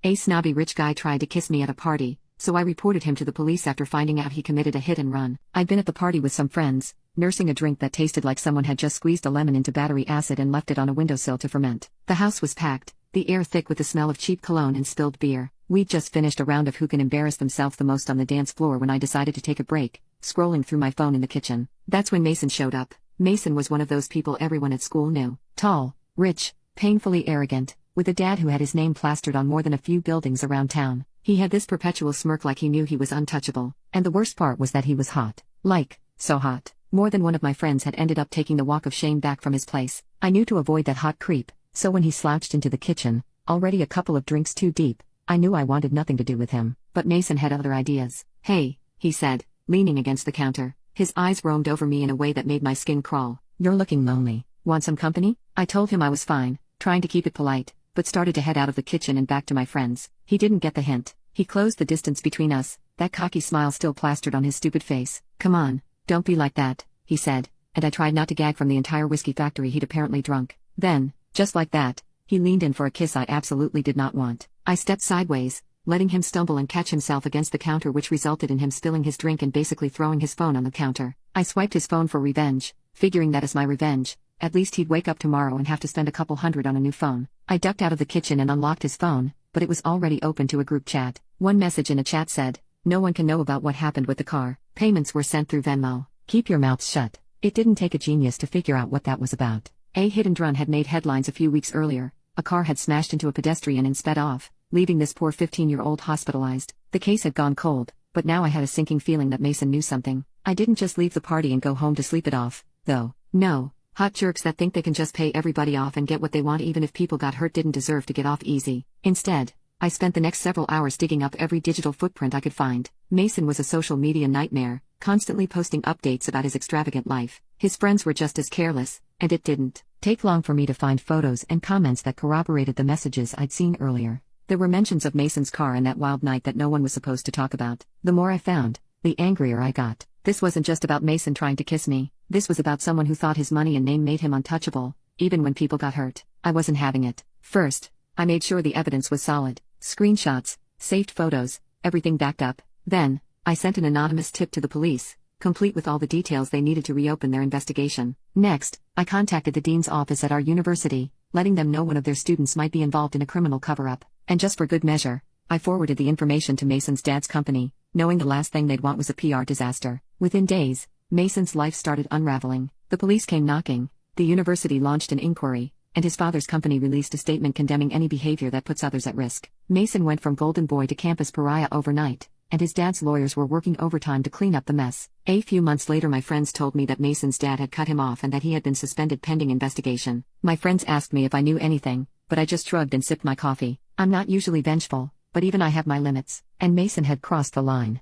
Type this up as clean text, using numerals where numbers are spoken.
A snobby rich guy tried to kiss me at a party, so I reported him to the police after finding out he committed a hit and run. I'd been at the party with some friends, nursing a drink that tasted like someone had just squeezed a lemon into battery acid and left it on a windowsill to ferment. The house was packed, the air thick with the smell of cheap cologne and spilled beer. We'd just finished a round of who can embarrass themselves the most on the dance floor when I decided to take a break, scrolling through my phone in the kitchen. That's when Mason showed up. Mason was one of those people everyone at school knew. Tall, rich, painfully arrogant, with a dad who had his name plastered on more than a few buildings around town. He had this perpetual smirk like he knew he was untouchable. And the worst part was that he was hot. Like, so hot. More than one of my friends had ended up taking the walk of shame back from his place. I knew to avoid that hot creep, so when he slouched into the kitchen, already a couple of drinks too deep, I knew I wanted nothing to do with him. But Mason had other ideas. "Hey," he said, leaning against the counter. His eyes roamed over me in a way that made my skin crawl. "You're looking lonely. Want some company?" I told him I was fine, trying to keep it polite, but started to head out of the kitchen and back to my friends. He didn't get the hint. He closed the distance between us, that cocky smile still plastered on his stupid face. "Come on, don't be like that," he said, and I tried not to gag from the entire whiskey factory he'd apparently drunk. Then, just like that, he leaned in for a kiss I absolutely did not want. I stepped sideways, letting him stumble and catch himself against the counter, which resulted in him spilling his drink and basically throwing his phone on the counter. I swiped his phone for revenge, figuring that as my revenge, at least he'd wake up tomorrow and have to spend a couple $100 on a new phone. I ducked out of the kitchen and unlocked his phone, but it was already open to a group chat. One message in a chat said, "No one can know about what happened with the car. Payments were sent through Venmo. Keep your mouths shut." It didn't take a genius to figure out what that was about. A hit and run had made headlines a few weeks earlier. A car had smashed into a pedestrian and sped off, leaving this poor 15-year-old hospitalized. The case had gone cold, but now I had a sinking feeling that Mason knew something. I didn't just leave the party and go home to sleep it off, though. No, hot jerks that think they can just pay everybody off and get what they want even if people got hurt didn't deserve to get off easy. Instead, I spent the next several hours digging up every digital footprint I could find. Mason was a social media nightmare, constantly posting updates about his extravagant life. His friends were just as careless, and it didn't take long for me to find photos and comments that corroborated the messages I'd seen earlier. There were mentions of Mason's car and that wild night that no one was supposed to talk about. The more I found, the angrier I got. This wasn't just about Mason trying to kiss me. This was about someone who thought his money and name made him untouchable, even when people got hurt. I wasn't having it. First, I made sure the evidence was solid. Screenshots, saved photos, everything backed up. Then, I sent an anonymous tip to the police, complete with all the details they needed to reopen their investigation. Next, I contacted the dean's office at our university, letting them know one of their students might be involved in a criminal cover-up. And just for good measure, I forwarded the information to Mason's dad's company, knowing the last thing they'd want was a PR disaster. Within days, Mason's life started unraveling. The police came knocking, the university launched an inquiry, and his father's company released a statement condemning any behavior that puts others at risk. Mason went from golden boy to campus pariah overnight, and his dad's lawyers were working overtime to clean up the mess. A few months later, my friends told me that Mason's dad had cut him off and that he had been suspended pending investigation. My friends asked me if I knew anything, but I just shrugged and sipped my coffee. I'm not usually vengeful, but even I have my limits, and Mason had crossed the line.